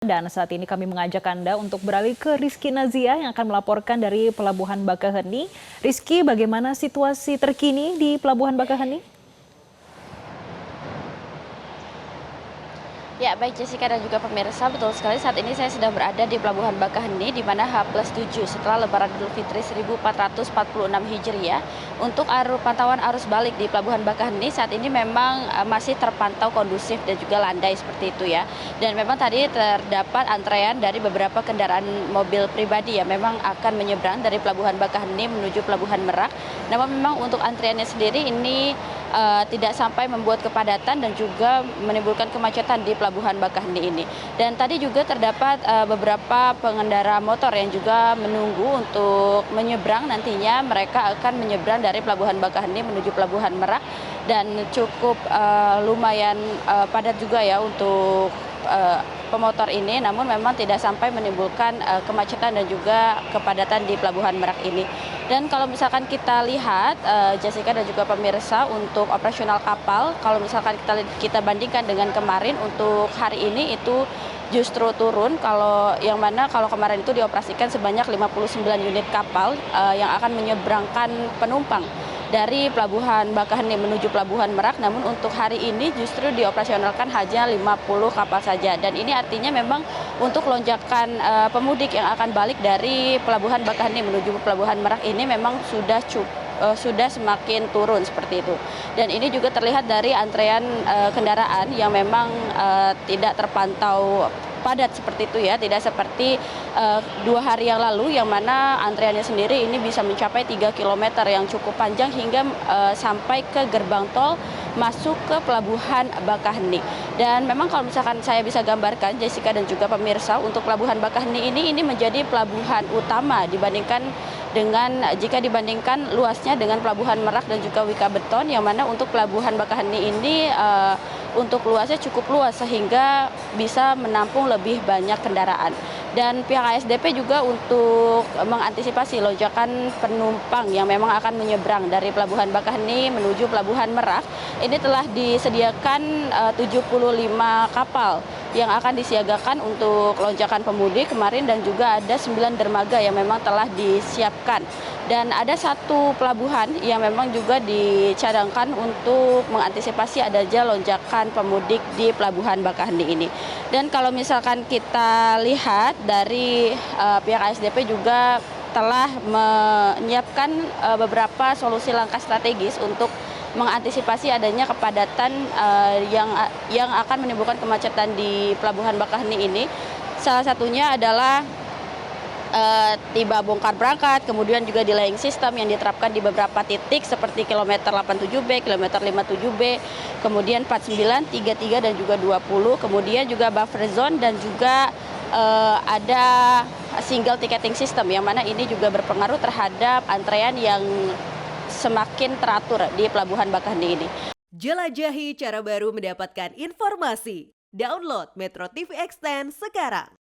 Dan saat ini kami mengajak Anda untuk beralih ke Rizky Nazia yang akan melaporkan dari Pelabuhan Bakaheni. Rizky, bagaimana situasi terkini di Pelabuhan Bakaheni? Ya, baik Jessica dan juga pemirsa, betul sekali saat ini saya sedang berada di Pelabuhan Bakaheni di mana H+7 setelah Lebaran Idul Fitri 1446 Hijriah. Untuk pantauan arus balik di Pelabuhan Bakaheni saat ini memang masih terpantau kondusif dan juga landai seperti itu ya. Dan memang tadi terdapat antrean dari beberapa kendaraan mobil pribadi yang memang akan menyeberang dari Pelabuhan Bakaheni menuju Pelabuhan Merak. Namun memang untuk antriannya sendiri ini tidak sampai membuat kepadatan dan juga menimbulkan kemacetan di Pelabuhan Bakaheni ini. Dan tadi juga terdapat beberapa pengendara motor yang juga menunggu untuk menyeberang, nantinya mereka akan menyeberang dari Pelabuhan Bakaheni menuju Pelabuhan Merak dan cukup lumayan padat juga ya untuk pemotor ini, namun memang tidak sampai menimbulkan kemacetan dan juga kepadatan di Pelabuhan Merak ini. Dan kalau misalkan kita lihat Jessica dan juga pemirsa, untuk operasional kapal, kalau misalkan kita bandingkan dengan kemarin, untuk hari ini itu justru turun, kalau kemarin itu dioperasikan sebanyak 59 unit kapal yang akan menyeberangkan penumpang dari Pelabuhan Bakaheni menuju Pelabuhan Merak, namun untuk hari ini justru dioperasionalkan hanya 50 kapal saja. Dan ini artinya memang untuk lonjakan pemudik yang akan balik dari Pelabuhan Bakaheni menuju Pelabuhan Merak ini memang sudah semakin turun seperti itu. Dan ini juga terlihat dari antrean kendaraan yang memang tidak terpantau padat seperti itu ya, tidak seperti 2 hari yang lalu yang mana antreannya sendiri ini bisa mencapai 3 km yang cukup panjang hingga sampai ke gerbang tol masuk ke Pelabuhan Bakaheni. Dan memang kalau misalkan saya bisa gambarkan Jessica dan juga pemirsa, untuk Pelabuhan Bakaheni ini menjadi pelabuhan utama jika dibandingkan luasnya dengan Pelabuhan Merak dan juga Wika Beton, yang mana untuk Pelabuhan Bakaheni ini untuk luasnya cukup luas sehingga bisa menampung lebih banyak kendaraan. Dan pihak ASDP juga untuk mengantisipasi lonjakan penumpang yang memang akan menyeberang dari Pelabuhan Bakaheni menuju Pelabuhan Merak, ini telah disediakan 75 kapal yang akan disiagakan untuk lonjakan pemudik kemarin, dan juga ada 9 dermaga yang memang telah disiapkan. Dan ada satu pelabuhan yang memang juga dicadangkan untuk mengantisipasi adanya lonjakan pemudik di Pelabuhan Bakaheni ini. Dan kalau misalkan kita lihat dari pihak ASDP juga telah menyiapkan beberapa solusi langkah strategis untuk mengantisipasi adanya kepadatan yang akan menimbulkan kemacetan di Pelabuhan Bakaheni ini. Salah satunya adalah tiba bongkar berangkat, kemudian juga delaying system yang diterapkan di beberapa titik seperti kilometer 87B, kilometer 57B, kemudian 49, 33 dan juga 20, kemudian juga buffer zone dan juga ada single ticketing system yang mana ini juga berpengaruh terhadap antrean yang semakin teratur di Pelabuhan Bakaheni ini. Jelajahi cara baru mendapatkan informasi. Download Metro TV Extend sekarang.